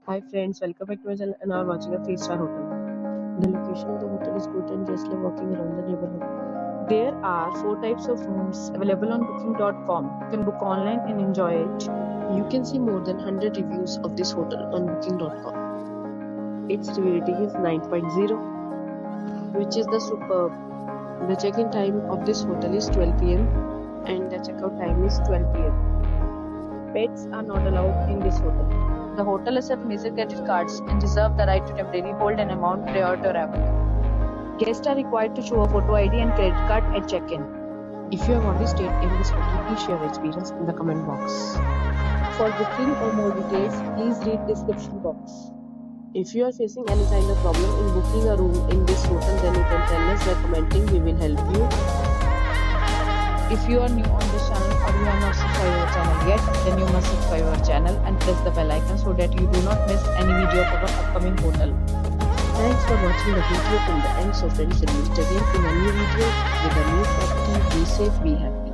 Hi friends, welcome back to my channel and are watching a 3-star hotel. The location of the hotel is good and just like walking around the neighborhood. There are 4 types of rooms available on booking.com. You can book online and enjoy it. You can see more than 100 reviews of this hotel on booking.com. Its review rating is 9.0, which is the superb. The check-in time of this hotel is 12 p.m. and the checkout time is 12 p.m. Pets are not allowed in this hotel. The hotel accepts major credit cards and reserves the right to temporarily hold an amount prior to arrival. Guests are required to show a photo ID and credit card at check-in. If you have already stayed in this hotel, please share your experience in the comment box. For booking or more details, please read description box. If you are facing any kind of problem in booking a room in this hotel, then you can tell us by commenting. We will help you. If you are new on this channel or you have not subscribed our channel yet, then you must subscribe our channel and press the bell icon so that you do not miss any video of our upcoming hotel. Thanks for watching the video till the end. So friends, we'll meet again in a new video with a new property. Be safe, be happy.